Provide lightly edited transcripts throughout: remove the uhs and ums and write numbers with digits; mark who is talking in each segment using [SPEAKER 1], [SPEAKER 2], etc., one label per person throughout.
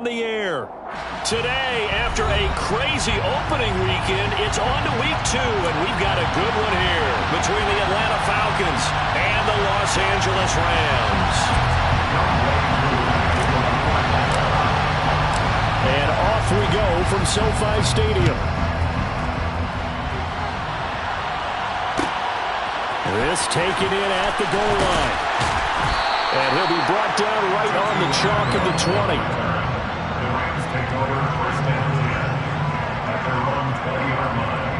[SPEAKER 1] The air. Today, after a crazy opening weekend, it's on to week 2, and we've got a good one here between the Atlanta Falcons and the Los Angeles Rams. And off we go from SoFi Stadium. This taken in at the goal line. And he'll be brought down right on the chalk of the 20.
[SPEAKER 2] Take over first and 10 at their own 20-yard line.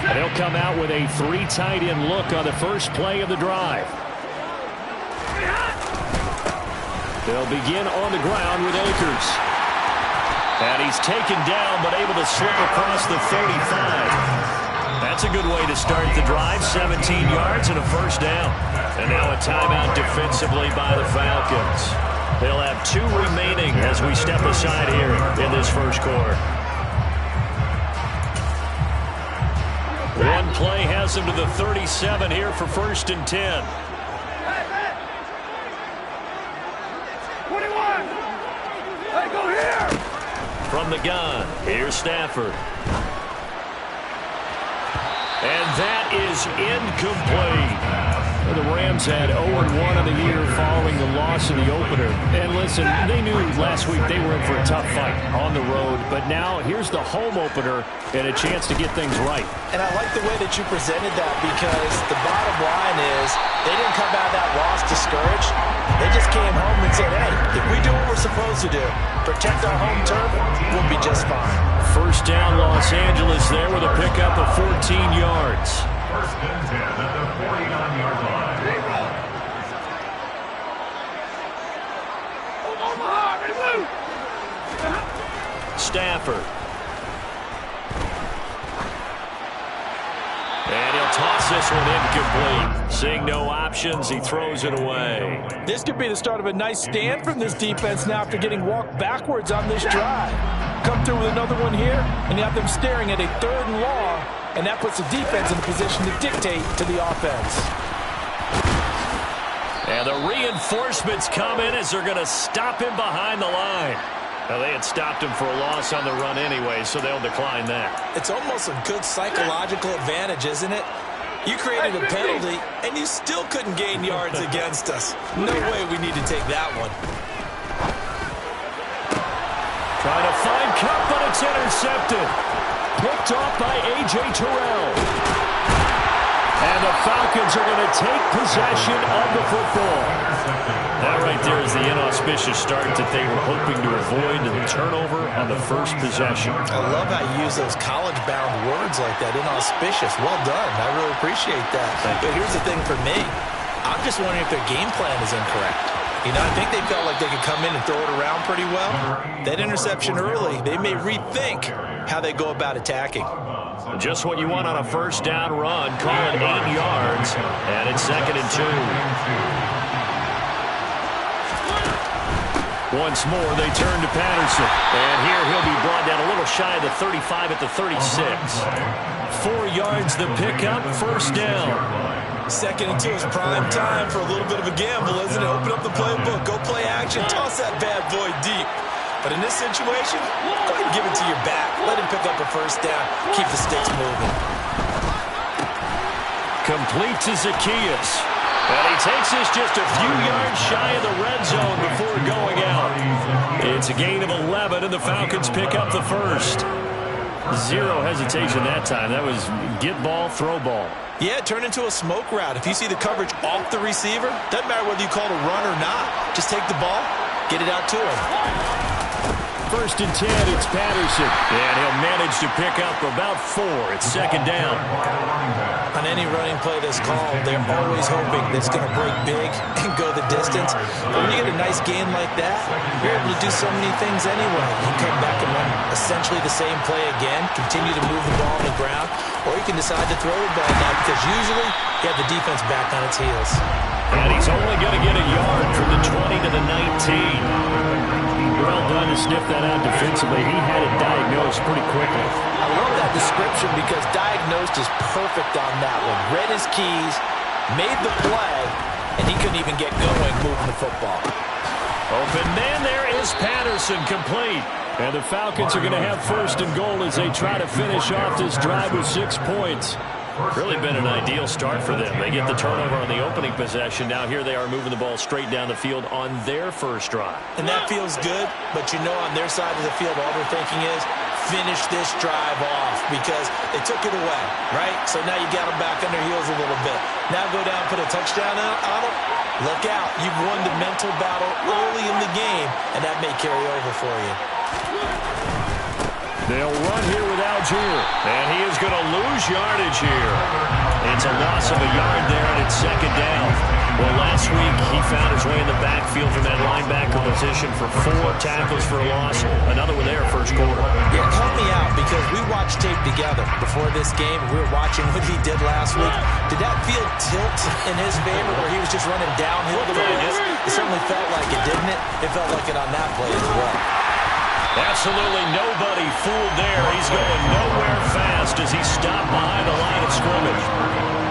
[SPEAKER 1] And he'll come out with a 3 tight end look on the first play of the drive. They'll begin on the ground with Akers. And he's taken down but able to slip across the 35. That's a good way to start the drive. 17 yards and a first down. And now a timeout defensively by the Falcons. They'll have 2 remaining as we step aside here in this first quarter. One play has them to the 37 here for first and 10.
[SPEAKER 3] 21. Hey, go here.
[SPEAKER 1] From the gun, here's Stafford. And that is incomplete. The Rams had 0-1 on the year following the loss in the opener. And listen, they knew last week they were in for a tough fight on the road. But now here's the home opener and a chance to get things right.
[SPEAKER 4] And I like the way that you presented that, because the bottom line is they didn't come out of that loss discouraged. They just came home and said, hey, if we do what we're supposed to do, protect our home turf, we'll be just fine.
[SPEAKER 1] First down, Los Angeles there with a pickup of 14 yards.
[SPEAKER 2] First and 10 at the 49-yard line.
[SPEAKER 1] Stafford. And he'll toss this one incomplete. Seeing no options, he throws it away.
[SPEAKER 4] This could be the start of a nice stand from this defense now after getting walked backwards on this drive. Come through with another one here, and you have them staring at a 3rd and long, and that puts the defense in a position to dictate to the offense.
[SPEAKER 1] And the reinforcements come in as they're going to stop him behind the line. Now, they had stopped him for a loss on the run anyway, so they'll decline that.
[SPEAKER 4] It's almost a good psychological advantage, isn't it? You created a penalty, and you still couldn't gain yards against us. No way we need to take that one.
[SPEAKER 1] Trying to find Cup, but it's intercepted. Picked off by A.J. Terrell. And the Falcons are going to take possession of the football. That right there is the inauspicious start that they were hoping to avoid, the turnover on the first possession.
[SPEAKER 4] I love how you use those college-bound words like that, inauspicious. Well done. I really appreciate that. But here's the thing for me. I'm just wondering if their game plan is incorrect. You know, I think they felt like they could come in and throw it around pretty well. That interception early, they may rethink how they go about attacking.
[SPEAKER 1] Just what you want on a first down run. Call it 8 yards, and it's 2nd and 2. Once more, they turn to Patterson. And here he'll be brought down a little shy of the 35 at the 36. 4 yards the pickup, first down.
[SPEAKER 4] 2nd and 2 is prime time for a little bit of a gamble, isn't it? Open up the playbook, go play action, toss that bad boy deep. But in this situation, go ahead and give it to your back. Let him pick up a first down. Keep the sticks moving.
[SPEAKER 1] Complete to Zacchaeus. And he takes this just a few yards shy of the red zone before going out. It's a gain of 11, and the Falcons pick up the first. 0 hesitation that time. That was get ball, throw ball.
[SPEAKER 4] Yeah, turn into a smoke route. If you see the coverage off the receiver, doesn't matter whether you call it a run or not. Just take the ball, get it out to him.
[SPEAKER 1] First and 10, it's Patterson. And he'll manage to pick up about 4. It's 2nd down.
[SPEAKER 4] On any running play that's called, they're always hoping that it's going to break big and go the distance. But when you get a nice game like that, you're able to do so many things anyway. You come back and run essentially the same play again, continue to move the ball on the ground, or you can decide to throw the ball now, because usually you have the defense back on its heels.
[SPEAKER 1] And he's only going to get a yard from the 20 to the 19. Well done to sniff that out defensively. He had it diagnosed pretty quickly.
[SPEAKER 4] I love that description, because diagnosed is perfect on that one. Read his keys, made the play, and he couldn't even get going moving the football.
[SPEAKER 1] Open man there is Patterson, complete. And the Falcons are going to have first and goal as they try to finish off this drive with 6 points. Really been an ideal start for them. They get the turnover on the opening possession. Now here they are moving the ball straight down the field on their first drive.
[SPEAKER 4] And that feels good, but you know on their side of the field all they're thinking is finish this drive off because they took it away, right? So now you got them back on their heels a little bit. Now go down, put a touchdown on them. Look out. You've won the mental battle early in the game, and that may carry over for you.
[SPEAKER 1] They'll run here with Algier, and he is going to lose yardage here. It's a loss of a yard there, and it's second down. Well, last week he found his way in the backfield from that linebacker position for 4 tackles for a loss. Another one there first quarter.
[SPEAKER 4] Yeah, help me out because we watched tape together before this game. We were watching what he did last week. Did that field tilt in his favor where he was just running downhill the way it is? It certainly felt like it, didn't it? It felt like it on that play as well.
[SPEAKER 1] Absolutely nobody fooled there. He's going nowhere fast as he stopped behind the line of scrimmage.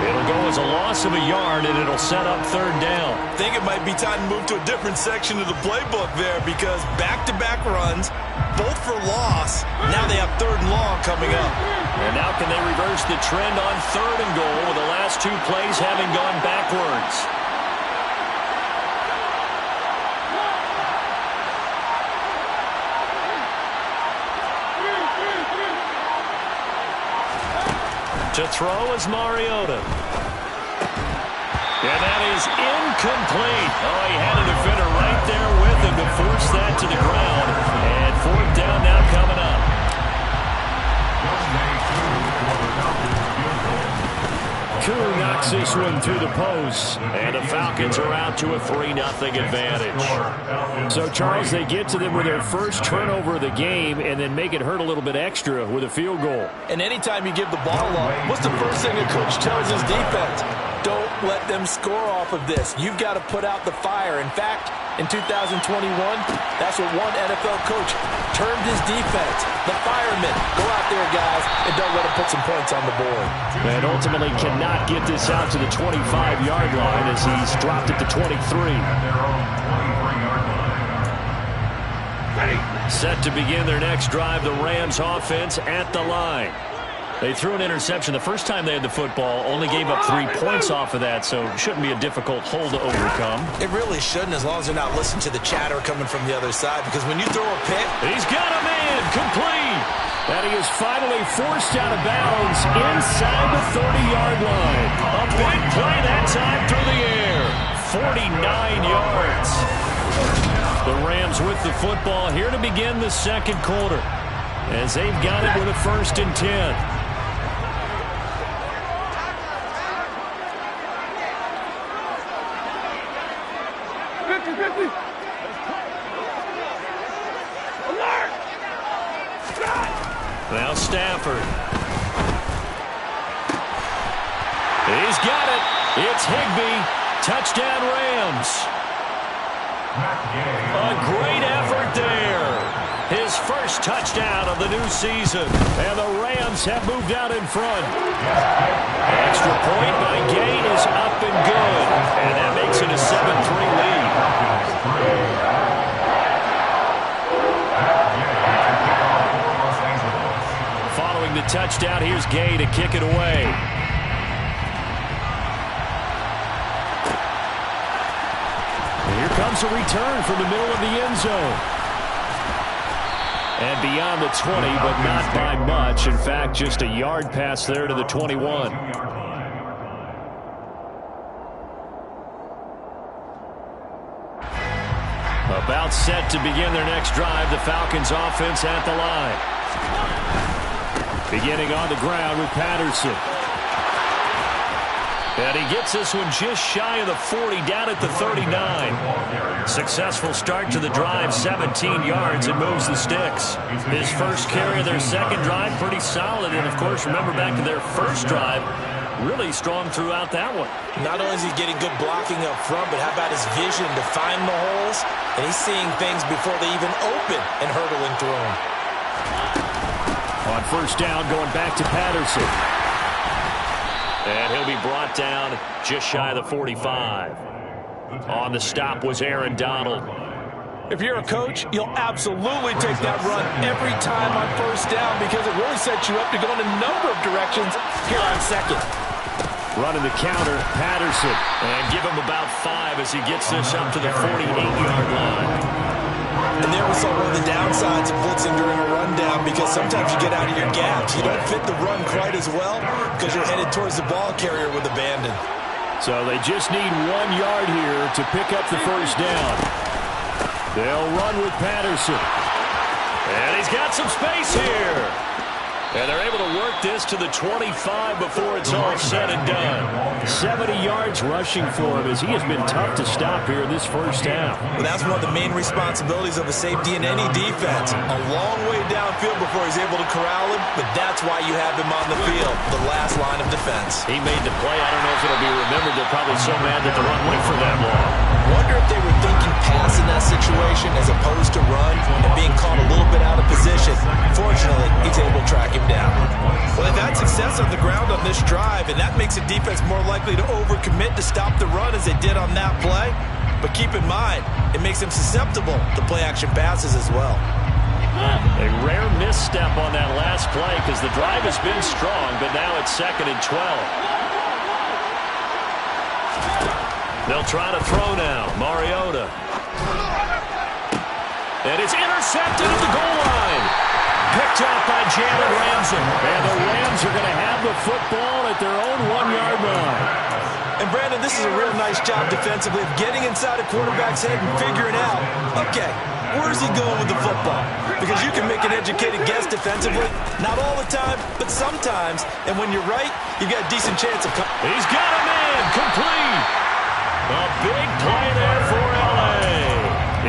[SPEAKER 1] It'll go as a loss of a yard, and it'll set up third down.
[SPEAKER 4] I think it might be time to move to a different section of the playbook there because back-to-back runs, both for loss. Now they have third and long coming up.
[SPEAKER 1] And now can they reverse the trend on third and goal with the last 2 plays having gone backwards? To throw is Mariota. And that is incomplete. Oh, he had a defender right there with him to force that to the ground. And fourth down now coming up. Koo knocks this one through the post. And the Falcons are out to a 3-0 advantage. So, Charles, they get to them with their first turnover of the game and then make it hurt a little bit extra with a field goal.
[SPEAKER 4] And anytime you give the ball up, what's the first thing a coach tells his defense? Don't let them score off of this. You've got to put out the fire. In fact, in 2021, that's what one NFL coach termed his defense. The firemen. Go out there, guys, and don't let them put some points on the board.
[SPEAKER 1] And ultimately cannot get this out to the 25-yard line as he's dropped it to 23. Set to begin their next drive, the Rams offense at the line. They threw an interception the first time they had the football, only gave up 3 points off of that, so it shouldn't be a difficult hole to overcome.
[SPEAKER 4] It really shouldn't, as long as they're not listening to the chatter coming from the other side, because when you throw a pick...
[SPEAKER 1] He's got a man, complete! And he is finally forced out of bounds inside the 30-yard line. A big play that time through the air. 49 yards. The Rams with the football here to begin the second quarter, as they've got it with a 1st and 10. Now Stafford. He's got it. It's Higbee. Touchdown Rams. A great effort there. His first touchdown of the new season. And the Rams have moved out in front. Extra point by Gay is up and good. And that makes it a 7-3 lead. Following the touchdown, here's Gay to kick it away. And here comes a return from the middle of the end zone. And beyond the 20, but not by much. In fact, just a yard pass there to the 21. About set to begin their next drive, the Falcons offense at the line. Beginning on the ground with Patterson. And he gets this one just shy of the 40, down at the 39. Successful start to the drive, 17 yards, and moves the sticks. His first carry of their second drive, pretty solid. And, of course, remember back to their first drive, really strong throughout that one.
[SPEAKER 4] Not only is he getting good blocking up front, but how about his vision to find the holes? And he's seeing things before they even open and hurdling through them.
[SPEAKER 1] On first down, going back to Patterson. And he'll be brought down just shy of the 45. On the stop was Aaron Donald.
[SPEAKER 4] If you're a coach, you'll absolutely take that run every time on first down because it really sets you up to go in a number of directions here on second.
[SPEAKER 1] Running the counter, Patterson. And give him about 5 as he gets this up to the 48-yard line.
[SPEAKER 4] And there we saw one of the downsides of blitzing during a rundown because sometimes you get out of your gaps. You don't fit the run quite as well because you're headed towards the ball carrier with abandon.
[SPEAKER 1] So they just need 1 yard here to pick up the first down. They'll run with Patterson. And he's got some space here. And they're able to work this to the 25 before it's all said and done. 70 yards rushing for him as he has been tough to stop here in this first half.
[SPEAKER 4] Well, that's one of the main responsibilities of a safety in any defense. A long way downfield before he's able to corral him, but that's why you have him on the field, the last line of defense.
[SPEAKER 1] He made the play. I don't know if it'll be remembered. They're probably so mad that the run went for that long.
[SPEAKER 4] Wonder if they were thinking pass in that situation as opposed to run and being caught a little bit out of position. Fortunately, he's able to track him down. Well, they've had success on the ground on this drive, and that makes a defense more likely to overcommit to stop the run as they did on that play. But keep in mind, it makes them susceptible to play-action passes as well.
[SPEAKER 1] A rare misstep on that last play because the drive has been strong, but now it's 2nd and 12. They'll try to throw now. Mariota. And it's intercepted at the goal line. Picked up by Jalen Ramsey. And the Rams are going to have the football at their own 1-yard line.
[SPEAKER 4] And Brandon, this is a real nice job defensively of getting inside a quarterback's head and figuring out, okay, where's he going with the football? Because you can make an educated guess defensively. Not all the time, but sometimes. And when you're right, you've got a decent chance of coming.
[SPEAKER 1] He's got a man. Complete. A big play there for L.A.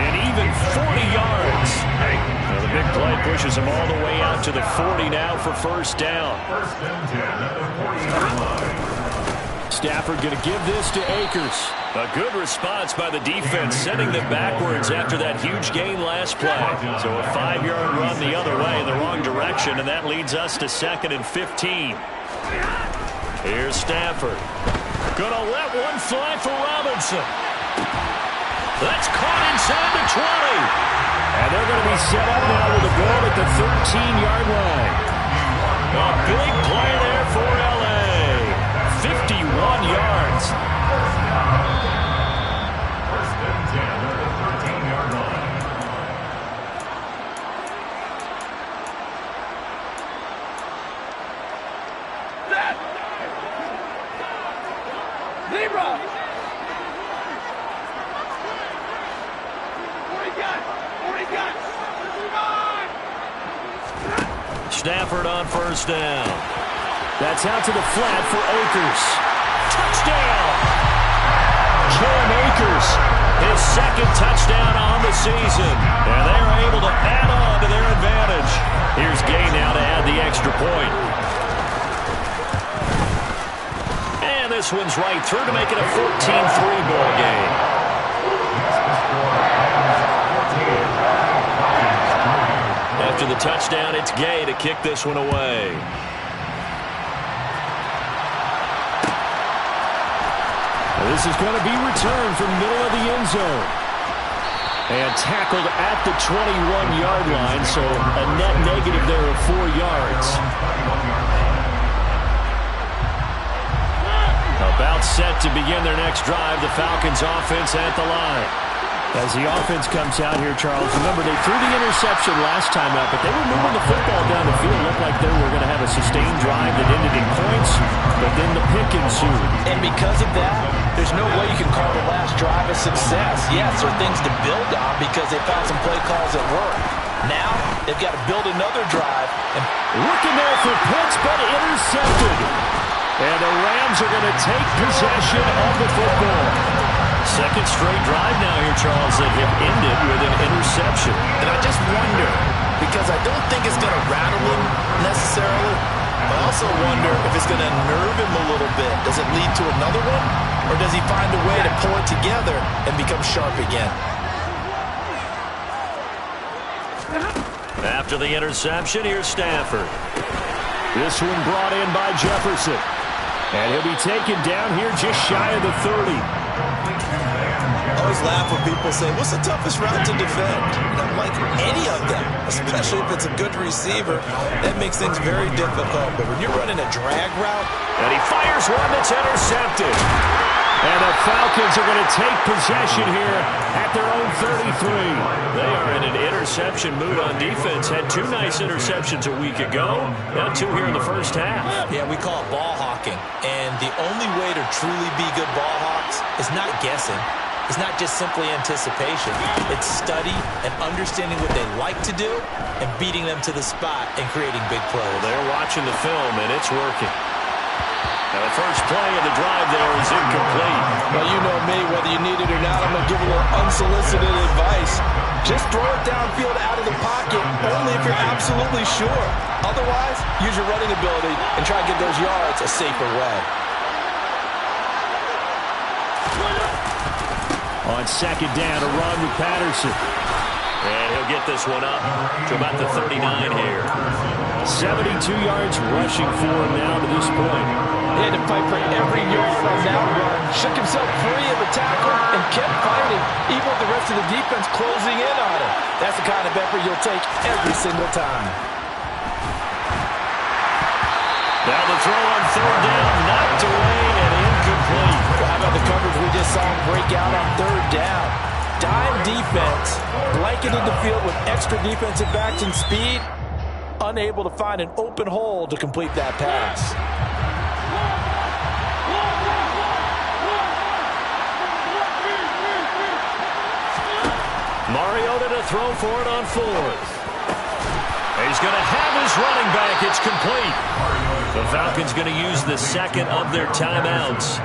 [SPEAKER 1] And even 40 yards. Now the big play pushes him all the way out to the 40 now for first down. Stafford going to give this to Akers. A good response by the defense, sending them backwards after that huge gain last play. So a 5-yard run the other way in the wrong direction, and that leads us to 2nd and 15. Here's Stafford. Gonna let one fly for Robinson. That's caught inside the 20. And they're going to be set up now with the ball at the 13-yard line. A big play there for L.A. 51 yards.
[SPEAKER 2] First and 10 at the 13-yard line.
[SPEAKER 3] Zebra! What do you got? What do you got?
[SPEAKER 1] Stafford on first down. That's out to the flat for Akers. Touchdown! Cam Akers, his 2nd touchdown on the season. And they are able to add on to their advantage. Here's Gay now to add the extra point. And this one's right through to make it a 14-3 ball game. After the touchdown, it's Gay to kick this one away. This is going to be returned from the middle of the end zone. And tackled at the 21-yard line, so a net negative there of 4 yards. About set to begin their next drive, the Falcons offense at the line. As the offense comes out here, Charles, remember they threw the interception last time out, but they were moving the football down the field. Looked like they were going to have a sustained drive that ended in points, but then the pick ensued.
[SPEAKER 4] And because of that, there's no way you can call the last drive a success. Yes, there are things to build on because they found some play calls that work. Now, they've got to build another drive. And
[SPEAKER 1] looking there for Pitts, but intercepted. And the Rams are going to take possession of the football. Second straight drive now here, Charles, that have ended with an interception.
[SPEAKER 4] And I just wonder, because I don't think it's going to rattle him necessarily, I also wonder if it's going to nerve him a little bit. Does it lead to another one? Or does he find a way to pull it together and become sharp again?
[SPEAKER 1] After the interception, here's Stafford. This one brought in by Jefferson. And he'll be taken down here just shy of the 30.
[SPEAKER 4] always laugh when people say, what's the toughest route to defend? And I'm like, any of them, especially if it's a good receiver. That makes things very difficult. But when you're running a drag route,
[SPEAKER 1] and he fires one that's intercepted. And the Falcons are going to take possession here at their own 33. They are in an interception mood on defense. Had 2 nice interceptions a week ago. Now 2 here in the first half.
[SPEAKER 4] Yeah, we call it ball hawking. And the only way to truly be good ball hawks is not guessing. It's not just simply anticipation. It's study and understanding what they like to do and beating them to the spot and creating big plays.
[SPEAKER 1] Well, they're watching the film, and it's working. Now the first play of the drive there is incomplete.
[SPEAKER 4] Well, you know me, whether you need it or not, I'm going to give a little unsolicited advice. Just throw it downfield out of the pocket, only if you're absolutely sure. Otherwise, use your running ability and try to get those yards a safer way.
[SPEAKER 1] On second down, a run with Patterson. And he'll get this one up to about the 39 here. 72 yards rushing for him now to this point.
[SPEAKER 5] He had to fight for every yard from that run. Shook himself free of the tackle and kept fighting, even with the rest of the defense closing in on him. That's the kind of effort you'll take every single time.
[SPEAKER 1] Now the throw on third down, knocked away and incomplete.
[SPEAKER 5] How about the coverage we just saw him break out on third down? Dime defense, blanketed the field with extra defensive backs and speed, unable to find an open hole to complete that pass.
[SPEAKER 1] Mariota to throw for it on 4th. He's going to have his running back. It's complete. The Falcons going to use the second of their timeouts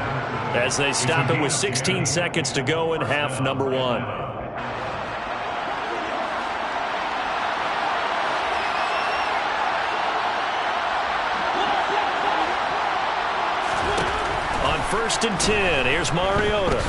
[SPEAKER 1] as they stop it with 16 seconds to go in half number 1. On 1st and 10, here's Mariota.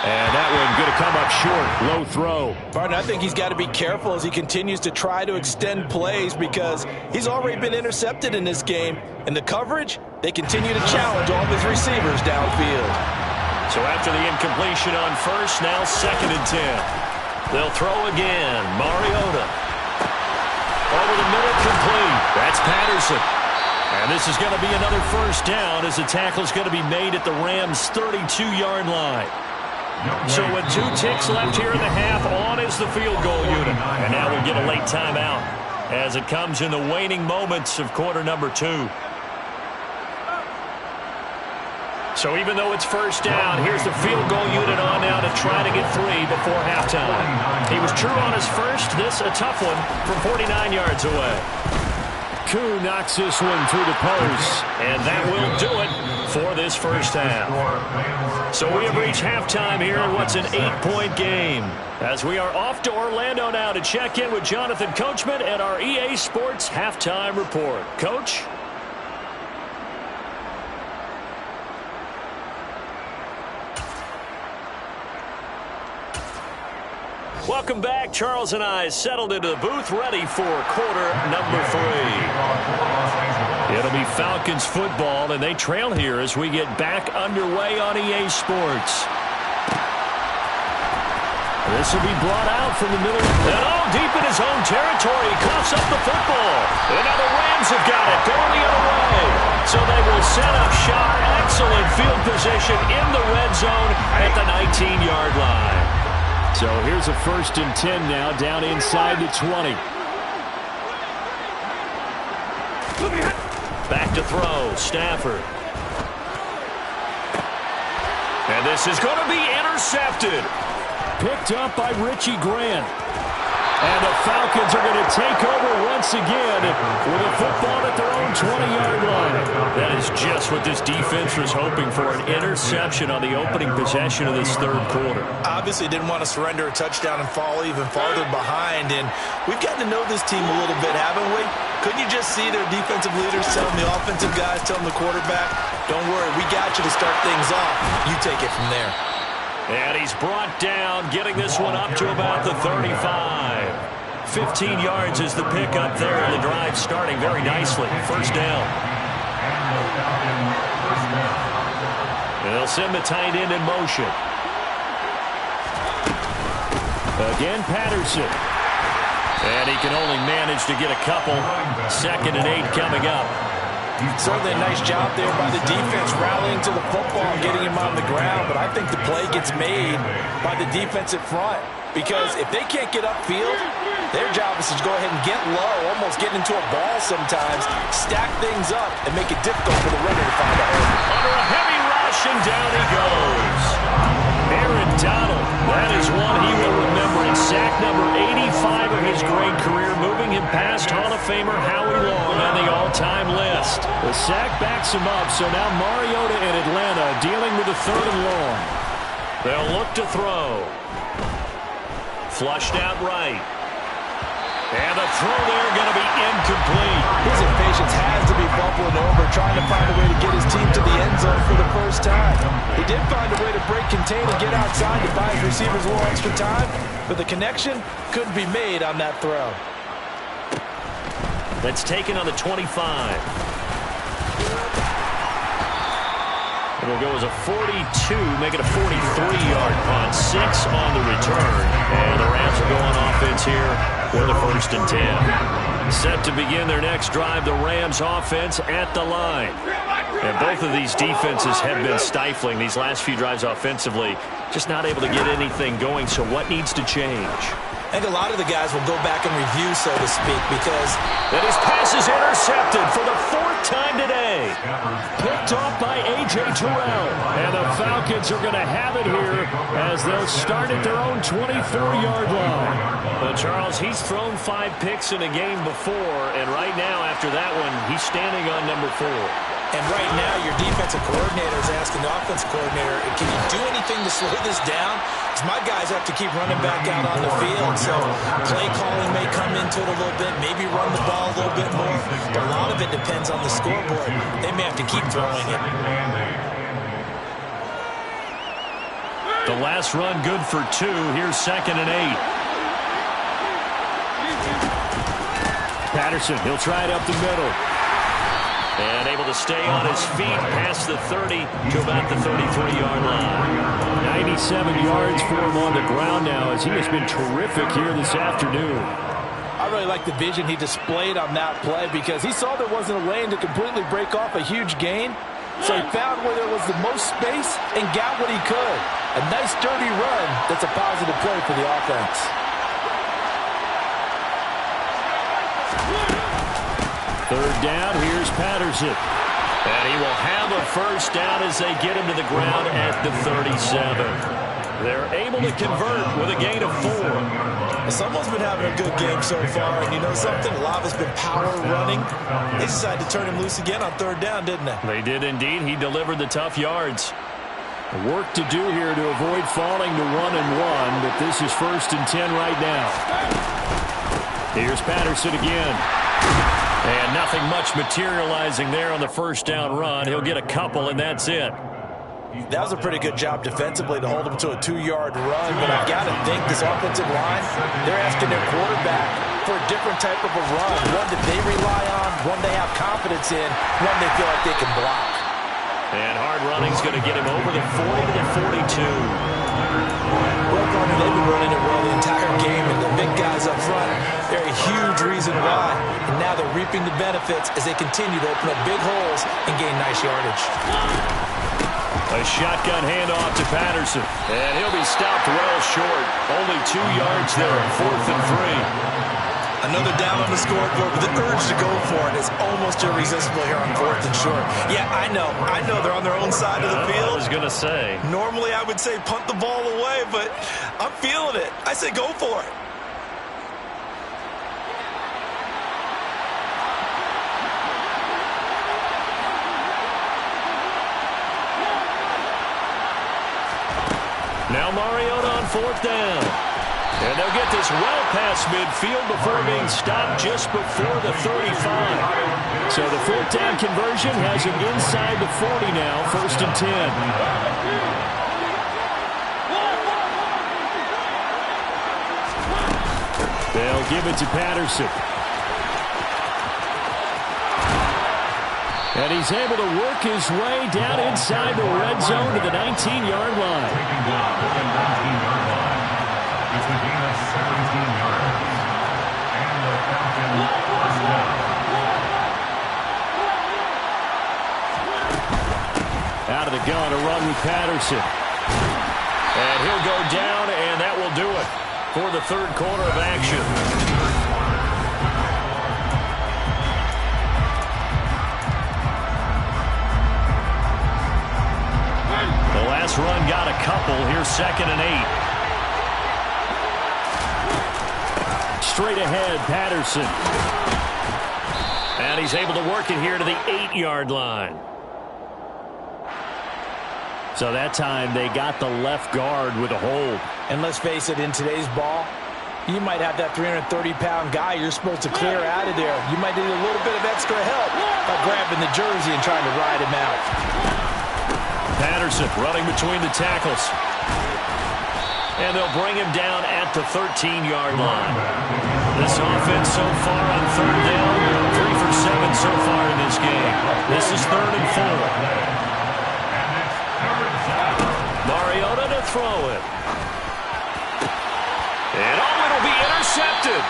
[SPEAKER 1] And that one going to come up short. Low throw.
[SPEAKER 5] Barton, I think he's got to be careful as he continues to try to extend plays because he's already been intercepted in this game. And the coverage, they continue to challenge all of his receivers downfield.
[SPEAKER 1] So after the incompletion on 1st, now 2nd and 10. They'll throw again. Mariota. Over the middle, complete. That's Patterson. And this is going to be another 1st down as the tackle is going to be made at the Rams' 32-yard line. So with 2 ticks left here in the half, on is the field goal unit. And now we'll get a late timeout as it comes in the waning moments of quarter number 2. So even though it's 1st down, here's the field goal unit on now to try to get 3 before halftime. He was true on his first. This a tough one from 49 yards away. Koo knocks this one through the post, and that will do it for this 1st half. So we have reached halftime here in what's an 8-point game, as we are off to Orlando now to check in with Jonathan Coachman and our EA Sports Halftime Report. Coach? Welcome back. Charles and I settled into the booth, ready for quarter number 3. It'll be Falcons football, and they trail here as we get back underway on EA Sports. This will be brought out from the middle, and deep in his own territory. He coughs up the football. And now the Rams have got it, going the other way. So they will set up shop. Excellent field position in the red zone at the 19-yard line. So here's a 1st and 10 now, down inside the 20. Back to throw, Stafford. And this is going to be intercepted. Picked up by Richie Grant. And the Falcons are going to take over once again with a football at their own 20-yard line. That is just what this defense was hoping for, an interception on the opening possession of this 3rd quarter.
[SPEAKER 4] Obviously didn't want to surrender a touchdown and fall even farther behind. And we've gotten to know this team a little bit, haven't we? Couldn't you just see their defensive leaders telling the offensive guys, telling the quarterback, don't worry, we got you to start things off. You take it from there.
[SPEAKER 1] And he's brought down, getting this one up to about the 35. 15 yards is the pickup there, and the drive starting very nicely. 1st down. They'll send the tight end in motion. Again, Patterson. And he can only manage to get a couple. 2nd and 8 coming up.
[SPEAKER 5] Certainly a nice job there by the defense rallying to the football and getting him on the ground, but I think the play gets made by the defensive front because if they can't get upfield, their job is to go ahead and get low, almost get into a ball sometimes, stack things up, and make it difficult for the runner to find a hole.
[SPEAKER 1] Under a heavy rush, and down he goes. Aaron Donald, that is one he will remember. In sack number 85 of his great career, moving him past Hall of Famer Howie Long on the all-time list. The sack backs him up, so now Mariota and Atlanta dealing with a 3rd and long. They'll look to throw. Flushed out right. And the throw there going to be incomplete.
[SPEAKER 5] His impatience has to be bubbling over, trying to find a way to get his team to the end zone for the first time. He did find a way to break contain and get outside to buy his receivers a little extra time, but the connection couldn't be made on that throw.
[SPEAKER 1] That's taken on the 25. It'll go as a 42, make it a 43-yard punt. 6 on the return. And the Rams are going offense here for the 1st and 10. Set to begin their next drive, the Rams offense at the line. And both of these defenses have been stifling these last few drives offensively. Just not able to get anything going, so what needs to change?
[SPEAKER 5] I think a lot of the guys will go back and review, so to speak, because
[SPEAKER 1] that his pass is intercepted for the 4th time today. Picked off by A.J. Terrell. And the Falcons are going to have it here as they'll start at their own 24-yard line. Well, Charles, he's thrown 5 picks in a game before, and right now after that one, he's standing on number 4.
[SPEAKER 5] And right now, your defensive coordinator is asking the offensive coordinator, can you do anything to slow this down? Because my guys have to keep running back out on the field. So play calling may come into it a little bit, maybe run the ball a little bit more. But a lot of it depends on the scoreboard. They may have to keep throwing it.
[SPEAKER 1] The last run good for 2. Here's 2nd and 8. Patterson, he'll try it up the middle. And able to stay on his feet past the 30 to about the 33-yard line. 97 yards for him on the ground now as he has been terrific here this afternoon.
[SPEAKER 5] I really like the vision he displayed on that play because he saw there wasn't a lane to completely break off a huge gain. So he found where there was the most space and got what he could. A nice dirty run that's a positive play for the offense.
[SPEAKER 1] Third down, here's Patterson. And he will have a first down as they get him to the ground at the 37. They're able to convert with a gain of 4.
[SPEAKER 5] Someone's been having a good game so far, and you know something? A lot has been power running. They decided to turn him loose again on 3rd down, didn't they?
[SPEAKER 1] They did indeed. He delivered the tough yards. Work to do here to avoid falling to 1-1, but this is 1st and 10 right now. Here's Patterson again. And nothing much materializing there on the first down run. He'll get a couple, and that's it.
[SPEAKER 5] That was a pretty good job defensively to hold him to a 2-yard run, but I've got to think this offensive line, they're asking their quarterback for a different type of a run, one that they rely on, one they have confidence in, one they feel like they can block.
[SPEAKER 1] And hard running's going to get him over the 40 to the 42.
[SPEAKER 5] Well, Gardner, they've been running it well the entire game, and the big guys up front, they're a huge reason why. And now they're reaping the benefits as they continue to open up big holes and gain nice yardage.
[SPEAKER 1] A shotgun handoff to Patterson. And he'll be stopped well short. Only 2 yards there, 4th and 3.
[SPEAKER 5] Another down on the scoreboard, but the urge to go for it is almost irresistible here on 4th and short. Yeah, I know they're on their own side of the field.
[SPEAKER 1] I was going to say.
[SPEAKER 5] Normally I would say punt the ball away, but I'm feeling it. I say go for it.
[SPEAKER 1] Now Mariota on 4th down. And they'll get this well past midfield before being stopped just before the 35. So the 4th down conversion has him inside the 40 now, 1st and 10. They'll give it to Patterson. And he's able to work his way down inside the red zone to the 19-yard line.
[SPEAKER 2] Taking down to the 19-yard line. It's a gain of 17 yards. And the Falcons first down.
[SPEAKER 1] Out of the gun, a run with Patterson. And he'll go down, and that will do it for the third quarter of action. The last run got a couple. Here's 2nd and 8. Straight ahead, Patterson. And he's able to work it here to the 8-yard line. So that time they got the left guard with a hold.
[SPEAKER 5] And let's face it, in today's ball, you might have that 330-pound guy you're supposed to clear out of there. You might need a little bit of extra help by grabbing the jersey and trying to ride him out.
[SPEAKER 1] Patterson running between the tackles. And they'll bring him down at the 13-yard line. This offense so far on 3rd down, 3 for 7 so far in this game. This is 3rd and 4. Mariota to throw it. And it'll be intercepted.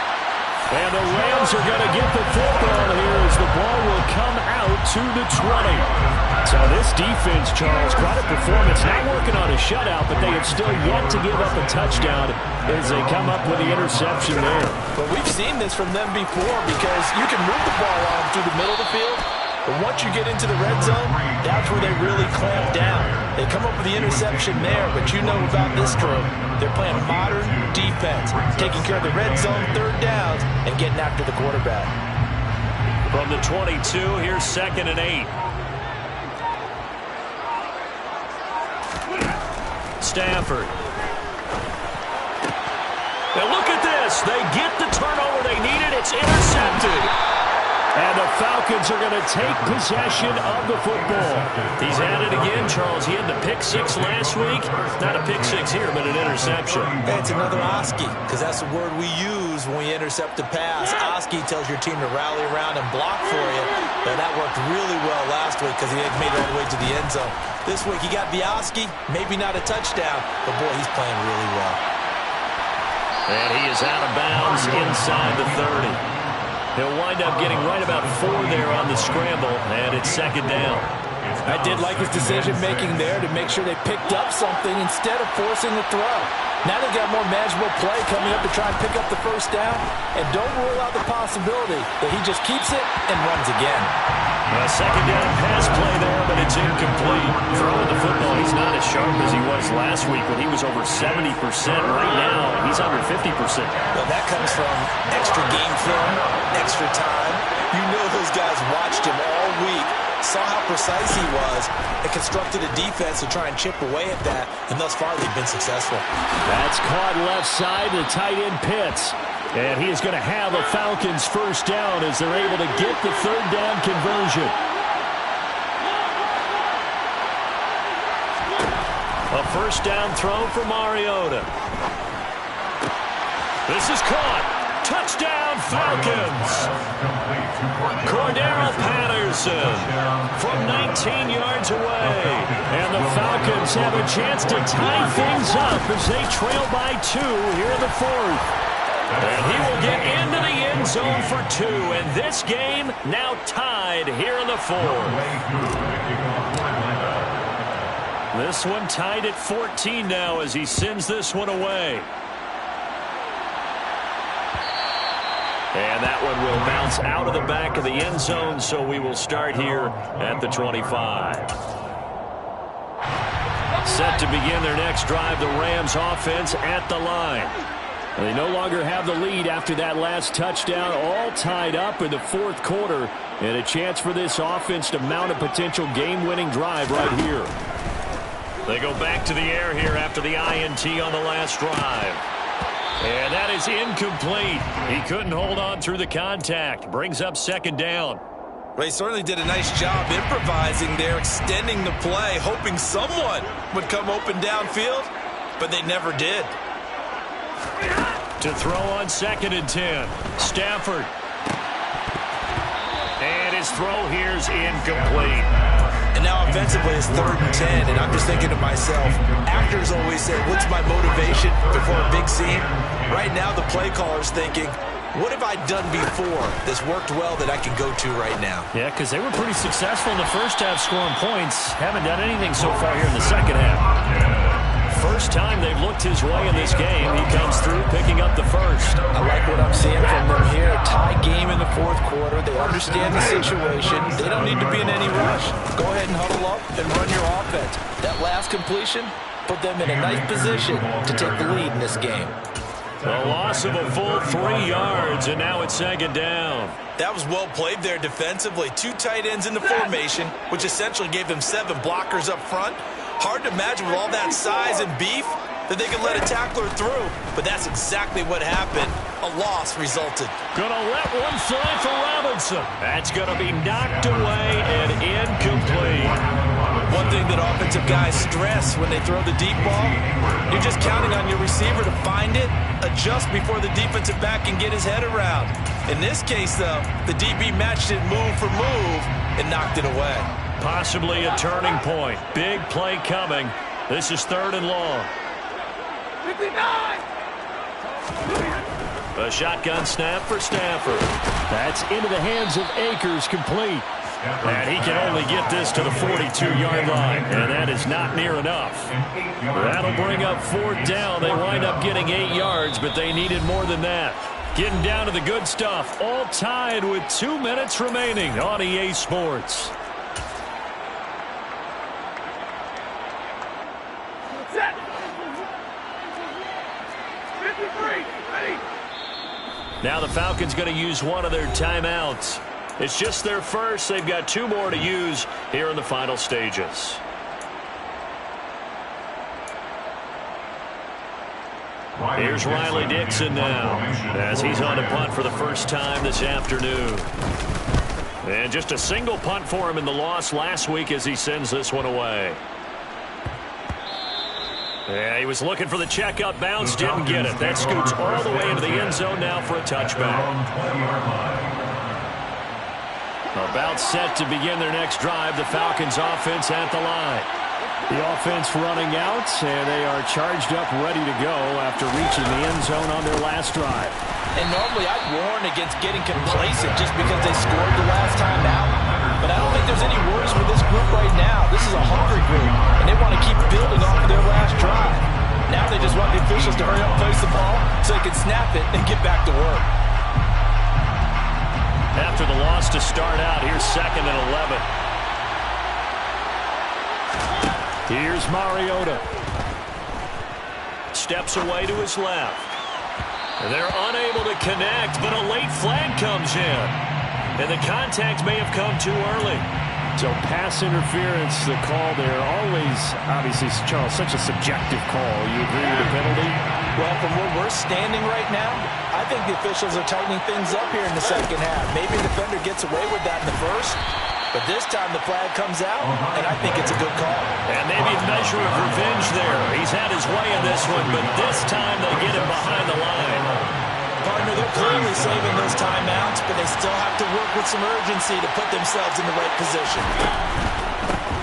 [SPEAKER 1] And the Rams are going to get the football here as the ball will come out to the 20. So this defense, Charles, quite a performance. Not working on a shutout, but they have still yet to give up a touchdown as they come up with the interception there.
[SPEAKER 5] But we've seen this from them before because you can move the ball on through the middle of the field. But once you get into the red zone, that's where they really clamp down. They come up with the interception there, but you know about this crew. They're playing modern defense, taking care of the red zone, 3rd downs, and getting after the quarterback.
[SPEAKER 1] From the 22, here's 2nd and 8. Stafford. Now look at this. They get the turnover they needed. It's intercepted. And the Falcons are going to take possession of the football. He's at it again, Charles. He had the pick 6 last week. Not a pick 6 here, but an interception.
[SPEAKER 5] It's another Oski, because that's the word we use when we intercept a pass. Oski tells your team to rally around and block for you. And that worked really well last week because he had made it all the way to the end zone. This week he got the Oski, maybe not a touchdown, but boy, he's playing really well.
[SPEAKER 1] And he is out of bounds inside the 30. He'll wind up getting right about 4 there on the scramble, and it's 2nd down.
[SPEAKER 5] I did like his decision-making there to make sure they picked up something instead of forcing the throw. Now they've got more manageable play coming up to try and pick up the 1st down, and don't rule out the possibility that he just keeps it and runs again.
[SPEAKER 1] A 2nd down pass play there, but it's incomplete. Throwing the football, he's not as sharp as he was last week when he was over 70%. Right now, he's under 50%.
[SPEAKER 5] Well, that comes from extra game film, extra time. You know those guys watched him all week, saw how precise he was, and constructed a defense to try and chip away at that, and thus far they've been successful.
[SPEAKER 1] That's caught left side to tight end Pitts. And he is going to have a Falcons 1st down as they're able to get the 3rd down conversion. A 1st down throw for Mariota. This is caught. Touchdown Falcons. Cordero Patterson from 19 yards away. And the Falcons have a chance to tie things up as they trail by 2 here in the 4th. And he will get into the end zone for 2. And this game now tied here in the 4th. This one tied at 14 now as he sends this one away. And that one will bounce out of the back of the end zone, so we will start here at the 25. Set to begin their next drive, the Rams offense at the line. They no longer have the lead after that last touchdown, all tied up in the 4th quarter, and a chance for this offense to mount a potential game-winning drive right here. They go back to the air here after the INT on the last drive. And that is incomplete. He couldn't hold on through the contact. Brings up 2nd down.
[SPEAKER 5] They certainly did a nice job improvising there, extending the play, hoping someone would come open downfield, but they never did.
[SPEAKER 1] To throw on 2nd and 10. Stafford. And his his throw here's incomplete.
[SPEAKER 4] And now offensively it's 3rd and 10, and I'm just thinking to myself, actors always say, what's my motivation before a big scene? Right now the play caller's thinking, what have I done before that's worked well that I can go to right now?
[SPEAKER 1] Yeah, because they were pretty successful in the first half scoring points. Haven't done anything so far here in the second half. First time they've looked his way in this game. He comes through picking up the first.
[SPEAKER 4] I like what I'm seeing from them here. Tie game in the 4th quarter. They understand the situation. They don't need to be in any rush. Go ahead and huddle up and run your offense. That last completion put them in a nice position to take the lead in this game.
[SPEAKER 1] A loss of a full 3 yards, and now it's 2nd down.
[SPEAKER 4] That was well played there defensively. 2 tight ends in the formation, which essentially gave them 7 blockers up front. Hard to imagine with all that size and beef that they could let a tackler through, but that's exactly what happened. A loss resulted.
[SPEAKER 1] Gonna let one fly for Robinson. That's gonna be knocked away and incomplete.
[SPEAKER 4] One thing that offensive guys stress when they throw the deep ball, you're just counting on your receiver to find it, adjust before the defensive back can get his head around. In this case, though, the DB matched it move for move and knocked it away.
[SPEAKER 1] Possibly a turning point. Big play coming. This is 3rd and long.
[SPEAKER 3] 59!
[SPEAKER 1] A shotgun snap for Stafford. That's into the hands of Akers, complete. And he can only get this to the 42-yard line, and that is not near enough. That'll bring up 4th down. They wind up getting 8 yards, but they needed more than that. Getting down to the good stuff, all tied with 2 minutes remaining on EA Sports.
[SPEAKER 3] Set! 53! Ready!
[SPEAKER 1] Now the Falcons going to use one of their timeouts. It's just their first. They've got 2 more to use here in the final stages. Here's Riley Dixon now as he's on a punt for the first time this afternoon. And just a single punt for him in the loss last week as he sends this one away. Yeah, he was looking for the checkup bounce, didn't get it. That scoots all the way into the end zone now for a touchback. About set to begin their next drive. The Falcons offense at the line. The offense running out, and they are charged up, ready to go after reaching the end zone on their last drive.
[SPEAKER 5] And normally I'd warn against getting complacent just because they scored the last time out. But I don't think there's any worries with this group right now. This is a hungry group, and they want to keep building off of their last drive. Now they just want the officials to hurry up and place the ball so they can snap it and get back to work.
[SPEAKER 1] After the loss to start out, here's 2nd and 11. Here's Mariota. Steps away to his left. They're unable to connect, but a late flag comes in. And the contact may have come too early. So pass interference, the call there. Always, obviously, Charles, such a subjective call. You agree with the penalty?
[SPEAKER 5] Well, from where we're standing right now, I think the officials are tightening things up here in the second half. Maybe the defender gets away with that in the first, but this time the flag comes out, and I think it's a good call.
[SPEAKER 1] And maybe a measure of revenge there. He's had his way in this one, but this time they get him behind the line.
[SPEAKER 5] Partner, they're clearly saving those timeouts, but they still have to work with some urgency to put themselves in the right position.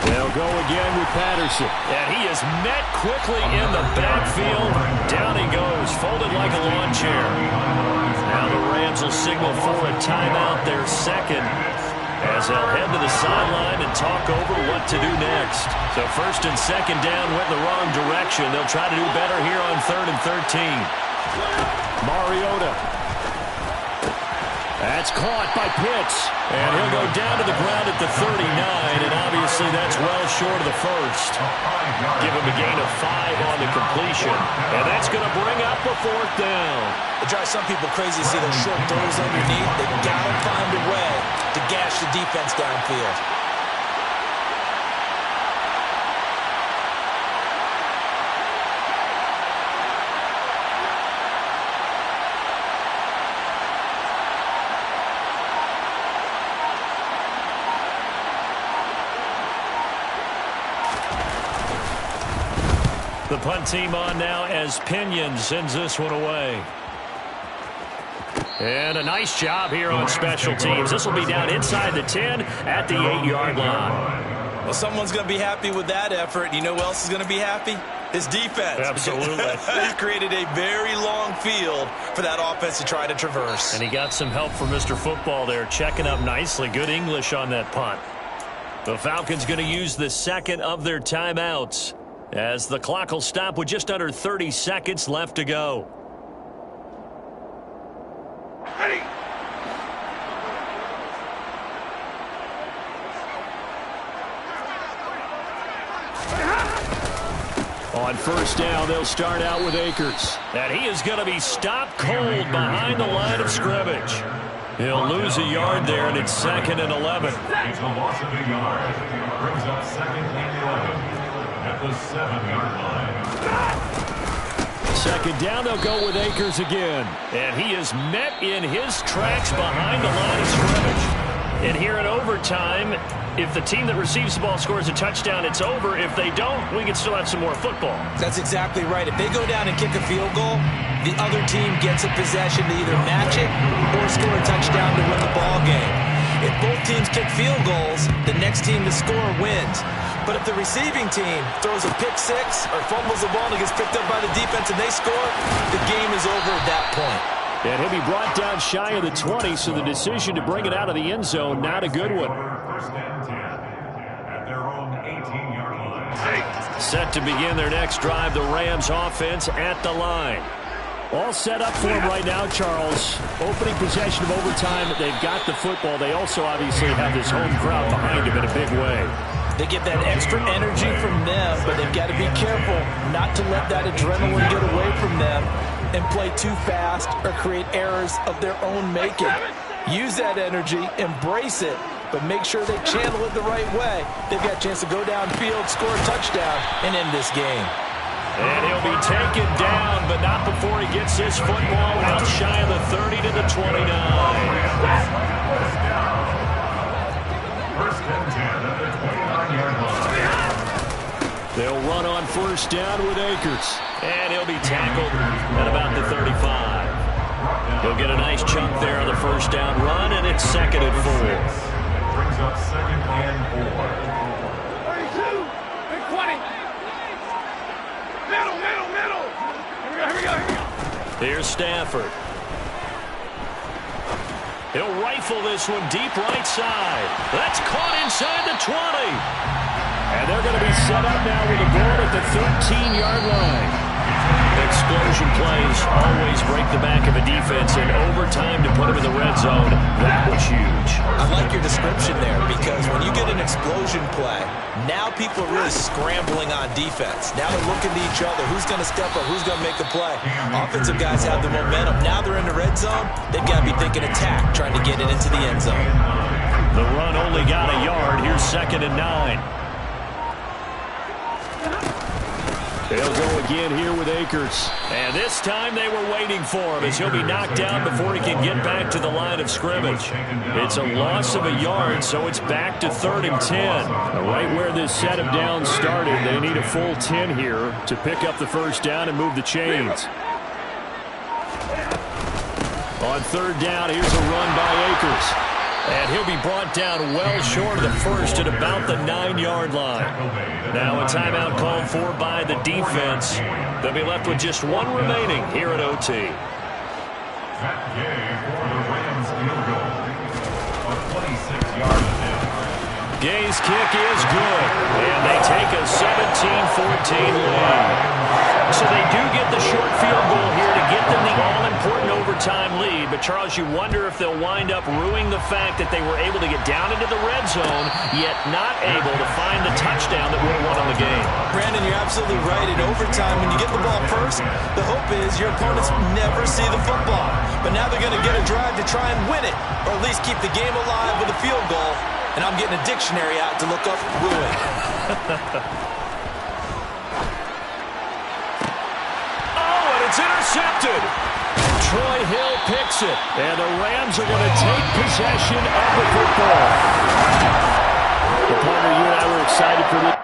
[SPEAKER 1] They'll go again with Patterson. And he is met quickly in the backfield. Down he goes, folded like a lawn chair. Now the Rams will signal for a timeout, their second, as they'll head to the sideline and talk over what to do next. So 1st and 2nd down went in the wrong direction. They'll try to do better here on 3rd and 13. Mariota. That's caught by Pitts. And he'll go down to the ground at the 39, and obviously that's well short of the first. Give him a gain of 5 on the completion. And that's going to bring up a 4th down.
[SPEAKER 5] It drives some people crazy to see those short throws underneath. They've got to find a way to gash the defense downfield.
[SPEAKER 1] The punt team on now as Pinion sends this one away. And a nice job here on special teams. This will be down inside the 10 at the 8-yard line.
[SPEAKER 5] Well, someone's going to be happy with that effort. You know who else is going to be happy? His defense.
[SPEAKER 1] Absolutely.
[SPEAKER 5] He's created a very long field for that offense to try to traverse.
[SPEAKER 1] And he got some help from Mr. Football there, checking up nicely. Good English on that punt. The Falcons going to use the second of their timeouts as the clock will stop with just under 30 seconds left to go.
[SPEAKER 3] Ready.
[SPEAKER 1] On first down, they'll start out with Akers. And he is going to be stopped cold behind the line of scrimmage. He'll lose a yard there, and it's 2nd and 11.
[SPEAKER 2] It's a loss of a yard. Brings up 2nd and 11 at the 7-yard line.
[SPEAKER 1] Second down, they'll go with Akers again. And he is met in his tracks behind the line of scrimmage. And here in overtime, if the team that receives the ball scores a touchdown, it's over. If they don't, we can still have some more football.
[SPEAKER 5] That's exactly right. If they go down and kick a field goal, the other team gets a possession to either match it or score a touchdown to win the ball game. If both teams kick field goals, the next team to score wins. But if the receiving team throws a pick six or fumbles the ball and it gets picked up by the defense and they score, the game is over at that point.
[SPEAKER 1] And he'll be brought down shy of the 20, so the decision to bring it out of the end zone, not a good one.
[SPEAKER 2] First and 10 at their own 18-yard line.
[SPEAKER 1] Set to begin their next drive, the Rams offense at the line. All set up for him right now, Charles. Opening possession of overtime. They've got the football. They also obviously have this home crowd behind him in a big way.
[SPEAKER 5] They get that extra energy from them, but they've got to be careful not to let that adrenaline get away from them and play too fast or create errors of their own making. Use that energy, embrace it, but make sure they channel it the right way. They've got a chance to go downfield, score a touchdown, and end this game.
[SPEAKER 1] And he'll be taken down, but not before he gets his football out shy of the 30 to the 29.
[SPEAKER 2] First and 10 at the 29-yard line.
[SPEAKER 1] They'll run on first down with Akers. And he'll be tackled at about the 35. He'll get a nice chunk there on the first down run, and it's 2nd and 4.
[SPEAKER 2] Brings up 2nd and 4.
[SPEAKER 3] 32. Big 20. Middle. Here we go.
[SPEAKER 1] Here's Stafford. He'll rifle this one deep right side. That's caught inside the 20. And they're going to be set up now with a ball at the 13-yard line. Explosion plays always break the back of a defense, in overtime to put them in the red zone. That was huge.
[SPEAKER 5] I like your description there, because when you get an explosion play, now people are really scrambling on defense. Now they're looking to each other. Who's going to step up? Who's going to make the play? Offensive guys have the momentum. Now they're in the red zone. They've got to be thinking attack, trying to get it into the end zone.
[SPEAKER 1] The run only got a yard. Here's 2nd and 9. They'll go again here with Akers. And this time they were waiting for him, as he'll be knocked down before he can get back to the line of scrimmage. It's a loss of a yard, so it's back to 3rd and 10. Right where this set of downs started, they need a full 10 here to pick up the first down and move the chains. On 3rd down, here's a run by Akers. And he'll be brought down well short of the first at about the 9-yard line. Now a timeout called for by the defense. They'll be left with just one remaining here at OT.
[SPEAKER 2] That game for the Rams field goal. A 26-yard attempt.
[SPEAKER 1] Gay's kick is good. And they take a 17-14 lead. So they do get the short field goal here to get them the all-important overtime lead. But, Charles, you wonder if they'll wind up ruining the fact that they were able to get down into the red zone, yet not able to find the touchdown that would have won them the game.
[SPEAKER 5] Brandon, you're absolutely right. In overtime, when you get the ball first, the hope is your opponents never see the football. But now they're going to get a drive to try and win it, or at least keep the game alive with a field goal. And I'm getting a dictionary out to look up ruin.
[SPEAKER 1] It's intercepted. Troy Hill picks it. And the Rams are going to take possession of the football. The partner, you and I were excited for this.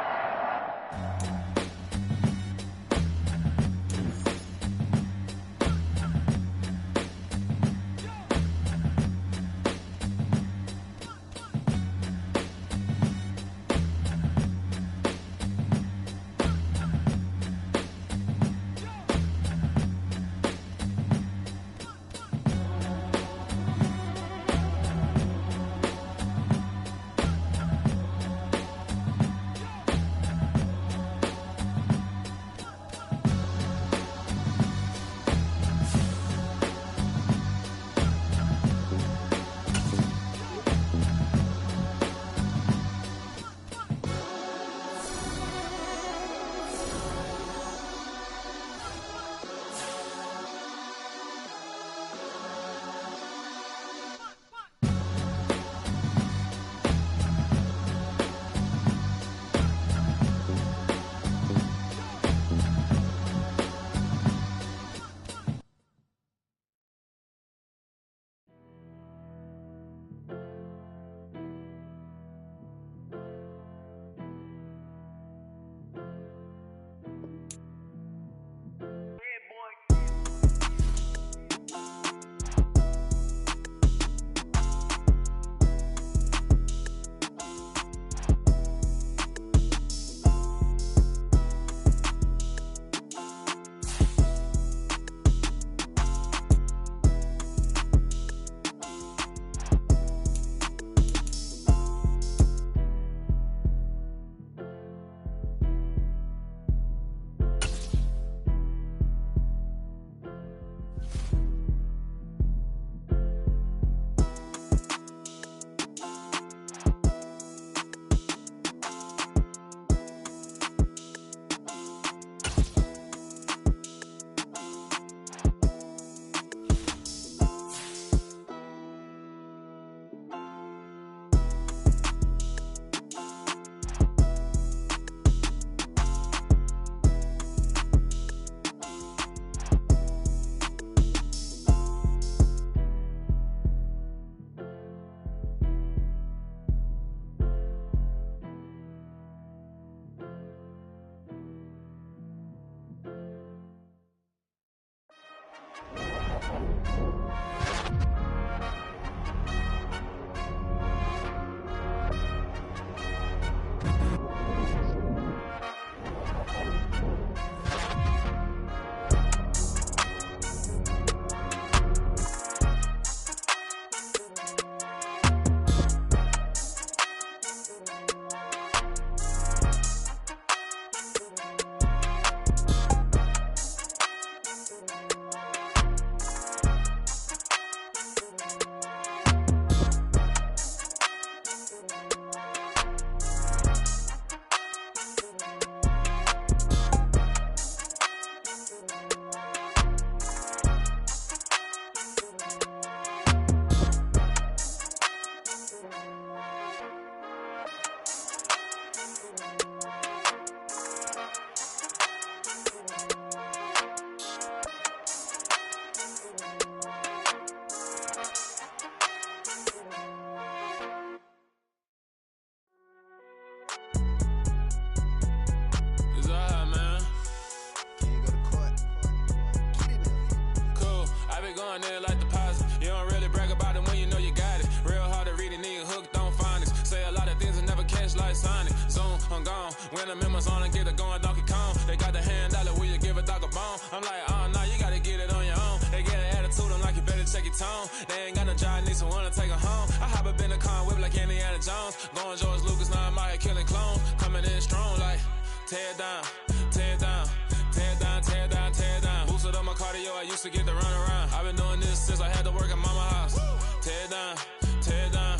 [SPEAKER 6] I'm like, nah, you gotta get it on your own. They get an attitude, I'm like, you better check your tone. They ain't got no job, need someone to take her home. I hop up in the car and whip like Indiana Jones. Going George Lucas, now I'm out here killing clones. Coming in strong like, tear it down, tear it down, tear it down, tear it down, tear it down. Boosted up my cardio, I used to get to run around. I've been doing this since I had to work at mama house. Tear it down, tear it down,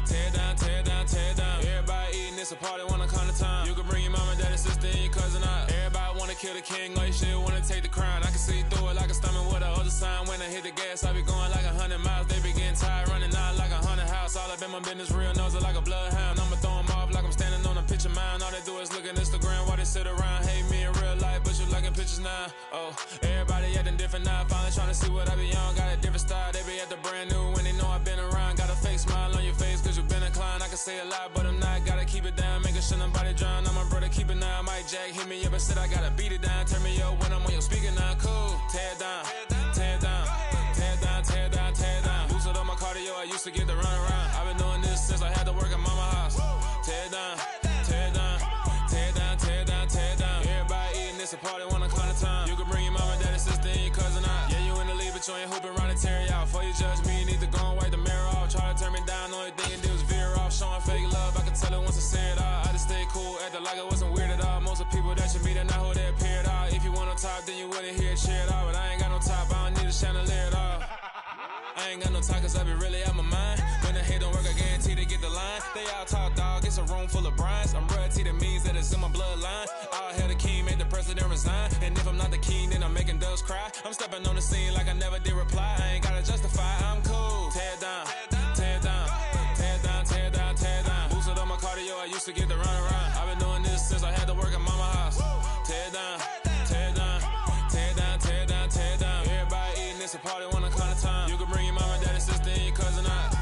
[SPEAKER 6] tear it down, tear it down, tear it down. Everybody eating, it's a party, wanna come to time. You can bring your mama, daddy, sister, and your cousin out. Everybody wanna kill the king, like shit, wanna take the crown. I can see through it like a stomach with a other sign. When I hit the gas, I be going like 100 miles. They be getting tired, running out like a 100 house. All up in my business, real nose like a bloodhound. I'ma throw 'em off like I'm standing on a picture mound. All they do is look at Instagram while they sit around. Hate me in real life, but you liking pictures now. Oh, everybody acting different now. Finally trying to see what I be on. Got a different style, they be at the brand new when they know I've been around. Got a fake smile on your face cause you been inclined. I can say a lot, but I'm not. Gotta keep it down, making sure nobody drown. I'm my brother, keep it now. Mike Jack hit me up and said I gotta beat it down. Turn me up when I'm on your speaker now. Cool, tear it down, tear it down, tear it down, tear it down, tear it down. Boosted up my cardio, I used to get to run around. I've been doing this since I had to work at mama house. Tear it down, tear it down, tear it down, tear it down, tear it down. Everybody eating, it's a party, wanna come to time. You can bring your mama, daddy, sister, and your cousin out. Yeah, you in the league, but you ain't hooping around and tear it out. Before you judge me, you need to go and wipe the mirror off. Try to turn me down, only thing you did was veer off. Showing fake love, I can tell it once I say it all. I just stay cool, acting like I wasn't weird at all. Most of the people that you meet are not who they appear at all. If you want on top, then you wouldn't hear it cheer at all. But I ain't got no top, I don't need a chandelier at all. I ain't got no time cause I be really out my mind. When the hate don't work, I guarantee they get the line. They all talk dog, it's a room full of brines. I'm royalty, that means that it's in my bloodline. All hell the king, made the president resign. And if I'm not the king, then I'm making doves cry. I'm stepping on the scene like I never did reply. I ain't gotta justify, I'm cool. Tear it down, tear it down, tear it down, tear it down, tear it down. Boosted up my cardio, I used to get to run around. I've been doing this since I had to work at mama house. Tear it down, tear it down, tear it down, tear it down, tear it down. Everybody eating, it's a party, wanna come to time. You can bring your mama, daddy, sister, and your cousin out.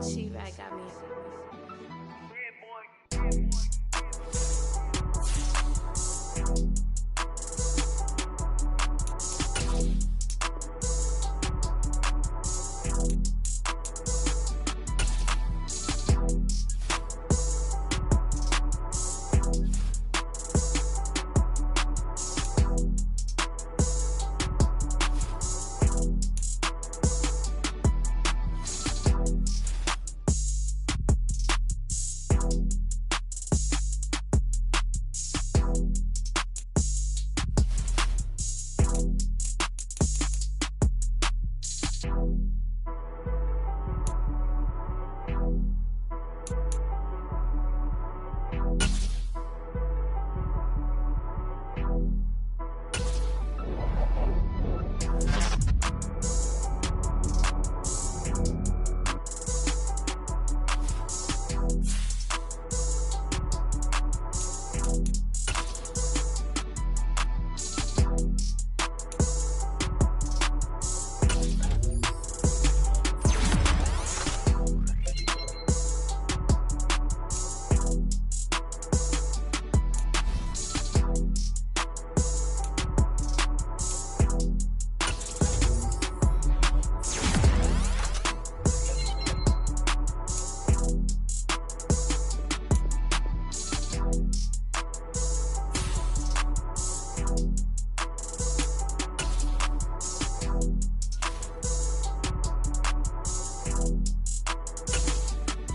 [SPEAKER 7] She-Rag got me.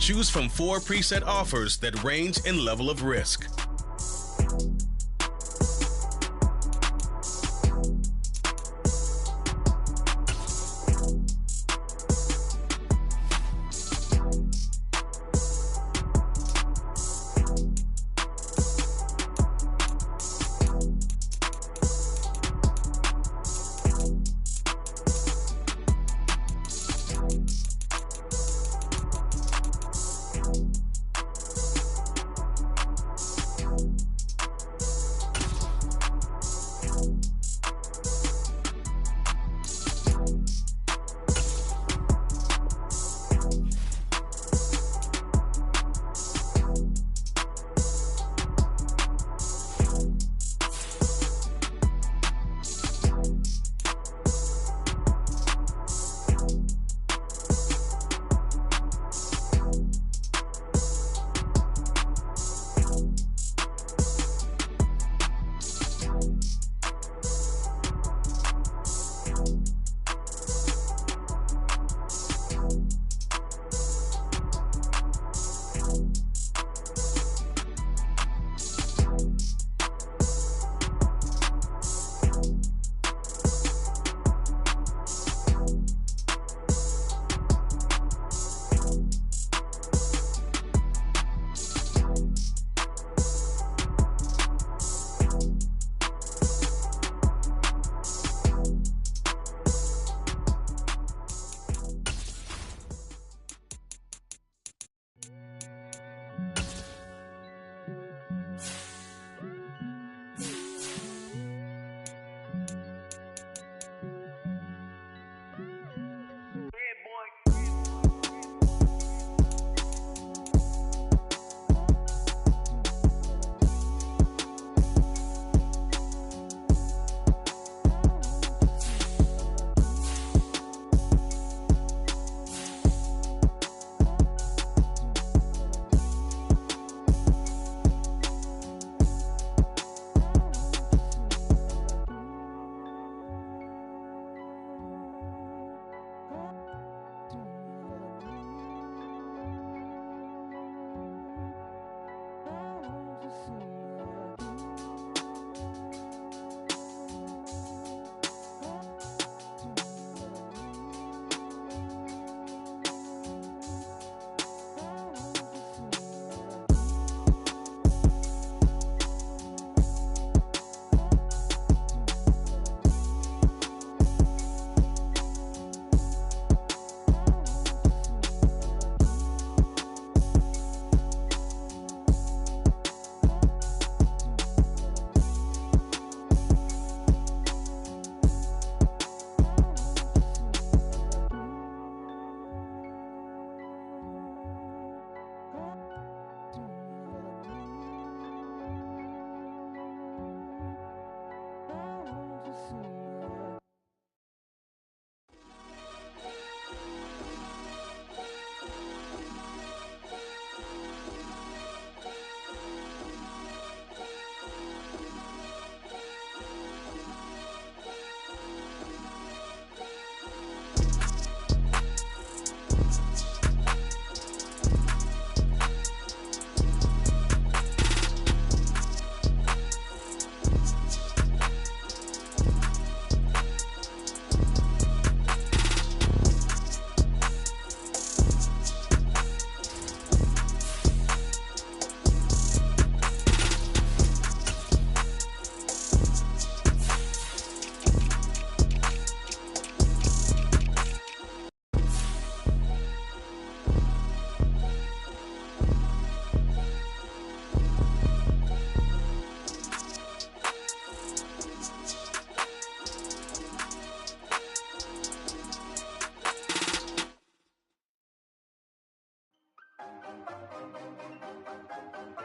[SPEAKER 8] Choose from 4 preset offers that range in level of risk.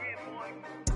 [SPEAKER 3] Yeah, boy.